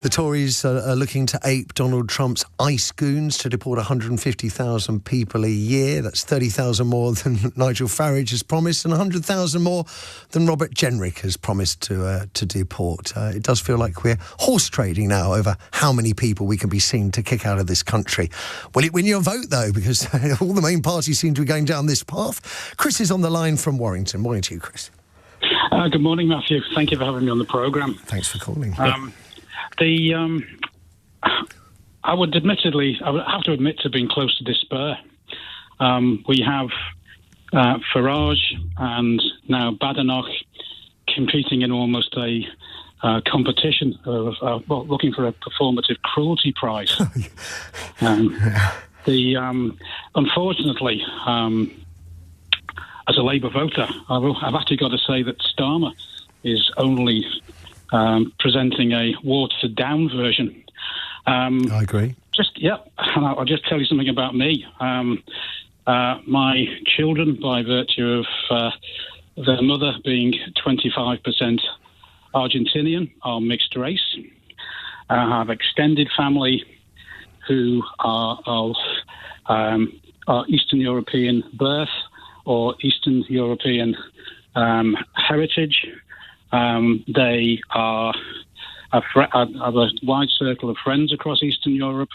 The Tories are looking to ape Donald Trump's ICE goons to deport 150,000 people a year. That's 30,000 more than Nigel Farage has promised and 100,000 more than Robert Jenrick has promised to deport. It does feel like we're horse trading now over how many people we can be seen to kick out of this country. Will it win your vote, though? Because all the main parties seem to be going down this path. Chris is on the line from Warrington. Morning to you, Chris. Good morning, Matthew. Thank you for having me on the programme. Thanks for calling. I would have to admit to being close to despair. We have Farage and now Badenoch competing in almost a competition of looking for a performative cruelty prize. Unfortunately, as a Labour voter, I've actually got to say that Starmer is only presenting a watered-down version. I agree. I'll just tell you something about me. My children, by virtue of their mother being 25% Argentinian, are mixed race. I have extended family who are of Eastern European birth or Eastern European heritage. They are have a wide circle of friends across Eastern Europe,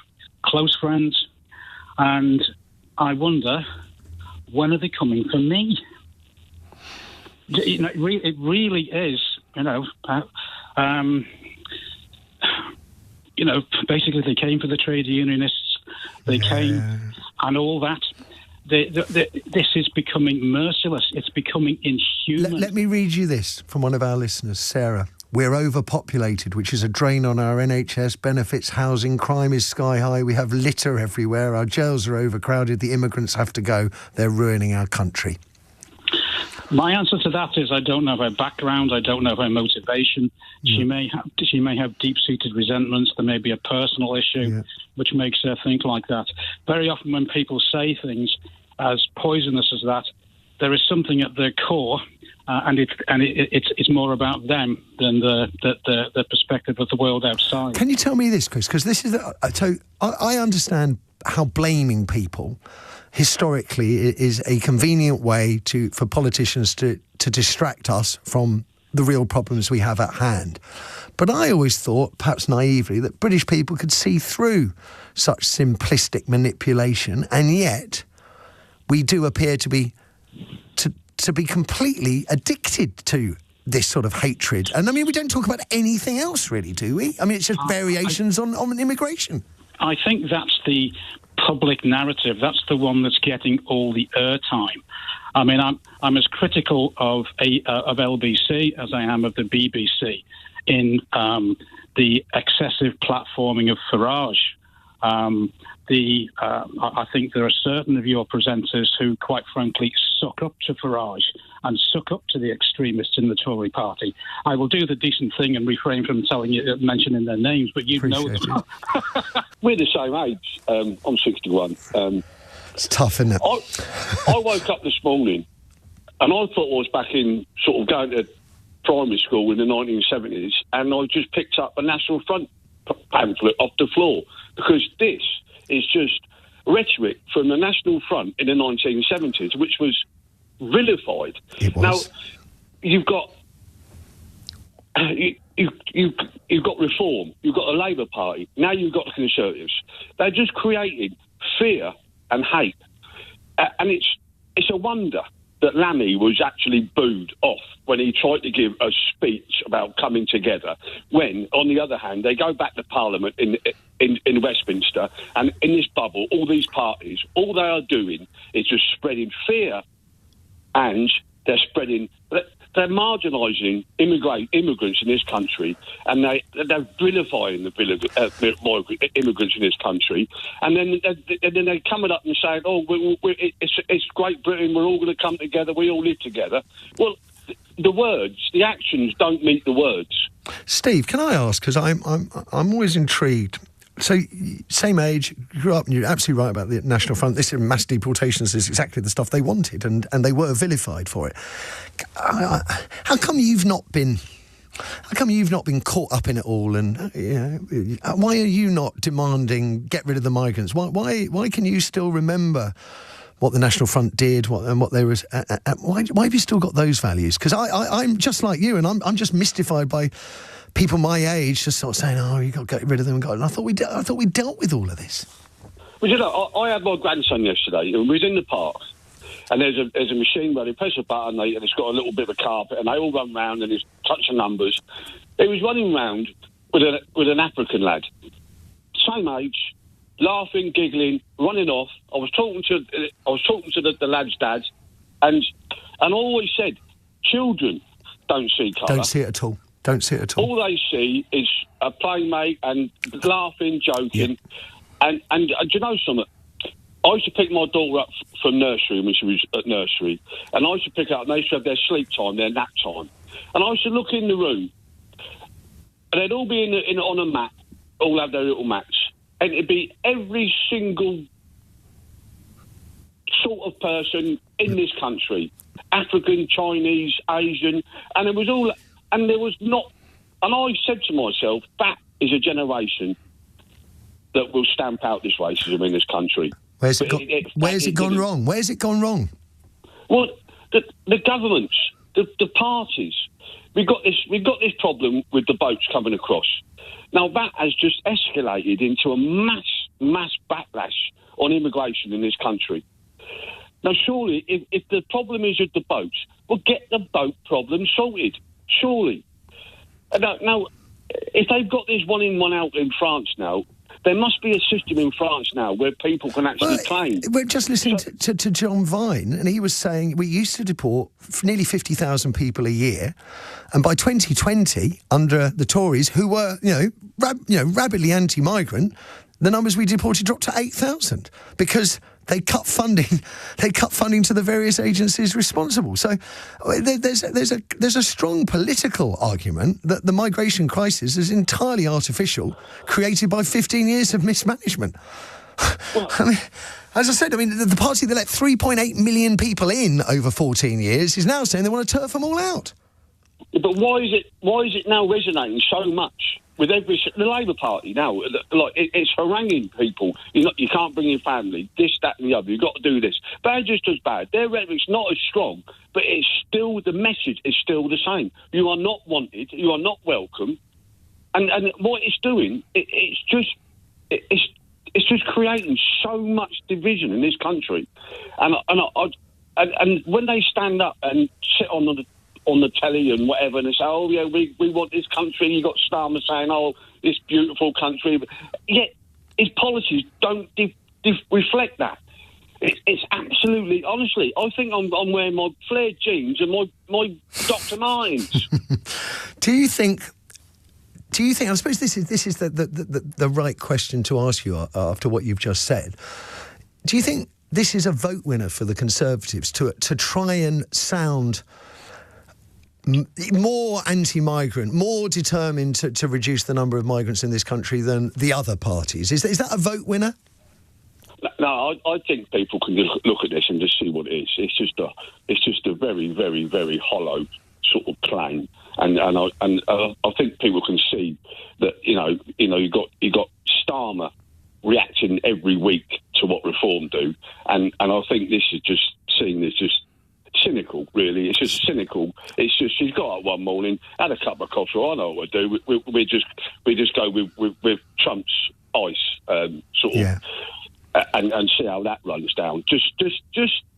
close friends, and I wonder, when are they coming for me? It really is, basically they came for the trade unionists, they came and all that. This is becoming merciless. It's becoming inhuman. Let me read you this from one of our listeners, Sarah. We're overpopulated, which is a drain on our NHS, benefits, housing, crime is sky high, we have litter everywhere, our jails are overcrowded, the immigrants have to go, they're ruining our country. My answer to that is I don't know her background, I don't know her motivation. She may have deep-seated resentments, there may be a personal issue which makes her think like that. Very often when people say things as poisonous as that, there is something at their core, and it's more about them than the perspective of the world outside. Can you tell me this, Chris? Because this is so I understand how blaming people historically is a convenient way for politicians to distract us from the real problems we have at hand. But I always thought, perhaps naively, that British people could see through such simplistic manipulation, and yet we do appear to be completely addicted to this sort of hatred. And I mean, we don't talk about anything else, really, do we? I mean, it's just variations on immigration. I think that's the public narrative. That's the one that's getting all the airtime. I mean, I'm as critical of LBC as I am of the BBC in the excessive platforming of Farage. I think there are certain of your presenters who, quite frankly, suck up to Farage and suck up to the extremists in the Tory party. I will do the decent thing and refrain from mentioning their names, but you know them. We're the same age. I'm 61. It's tough, isn't it? I woke up this morning and I thought I was back in sort of going to primary school in the 1970s, and I just picked up a National Front pamphlet off the floor, because this is just rhetoric from the National Front in the 1970s, which was vilified. It was. Now, you've got you've got Reform, you've got the Labour Party, now you've got the Conservatives. They're just creating fear and hate, and it's a wonder that Lammy was actually booed off when he tried to give a speech about coming together, when, on the other hand, they go back to Parliament in Westminster, and in this bubble, all these parties, all they are doing is just spreading fear, and they're marginalising immigrants in this country, and they're vilifying the immigrants in this country, and then they're coming up and saying, "Oh, it's Great Britain. We're all going to come together. We all live together." Well, the words, the actions don't meet the words. Steve, can I ask? Because I'm always intrigued. So, same age, grew up, and you're absolutely right about the National Front. This is mass deportations is exactly the stuff they wanted, and they were vilified for it. How come you've not been How come you've not been caught up in it all? And why are you not demanding get rid of the migrants? Why can you still remember what the National Front did and what they was? Why have you still got those values? Because I'm just like you, and I'm just mystified by people my age just sort of saying, "Oh, you got to get rid of them." And I thought we dealt with all of this. Well, you know, I had my grandson yesterday, and we was in the park. And there's a machine where they press a button and it's got a little bit of a carpet, and they all run round and it's touch the numbers. He was running round with an African lad, same age, laughing, giggling, running off. I was talking to the lad's dad, and I always said, children don't see colour. Don't see it at all. Don't see it at all. All they see is a playmate and laughing, joking, and do you know something? I used to pick my daughter up from nursery when she was at nursery, and I used to pick her up, and they used to have their sleep time, their nap time. And I used to look in the room, and they'd all be on a mat, all have their little mats, and it'd be every single sort of person in this country, African, Chinese, Asian, and it was all, and there was not, and I said to myself, that is a generation that will stamp out this racism in this country. Where's it gone wrong? Where's it gone wrong? Well, the governments, the parties, we've got this problem with the boats coming across. Now that has just escalated into a mass backlash on immigration in this country. Now surely, if the problem is with the boats, well, get the boat problem sorted. Surely. Now, if they've got this one in, one out in France now, there must be a system in France now where people can actually claim. We're just listening to John Vine, and he was saying we used to deport nearly 50,000 people a year, and by 2020, under the Tories, who were rabidly anti-migrant, the numbers we deported dropped to 8,000 because they cut funding. They cut funding to the various agencies responsible. So there's a strong political argument that the migration crisis is entirely artificial, created by 15 years of mismanagement. Well, I mean, as I said, the party that let 3.8 million people in over 14 years is now saying they want to turf them all out. But why is it now resonating so much with the Labour Party now? Like it's haranguing people. You can't bring your family. This, that, and the other. You've got to do this. They're just as bad. Their rhetoric's not as strong, but it's still, the message is still the same. You are not wanted. You are not welcome. And what it's doing, it's just creating so much division in this country. And when they stand up and sit on the telly and whatever, and they say, oh, yeah, we want this country. You got Starmer saying, oh, this beautiful country. But yet his policies don't reflect that. It's absolutely, honestly, I think I'm wearing my flared jeans and my Dr. Martens. Do you think, I suppose this is the right question to ask you after what you've just said. Do you think this is a vote winner for the Conservatives to try and sound more anti-migrant, more determined to reduce the number of migrants in this country than the other parties? Is that a vote winner? No, I think people can look at this and just see what it is. It's just a very, very, very hollow sort of claim, and I think people can see that you got Starmer reacting every week to what Reform do, and I think this is just seen as just cynical, really. It's just cynical. It's just she's got up one morning, had a cup of coffee. I know what we do. We just go with Trump's ice, sort of, and see how that runs down. Just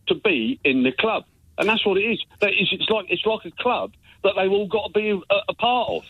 to be in the club, and that's what it is. It's like a club that they've all got to be a part of.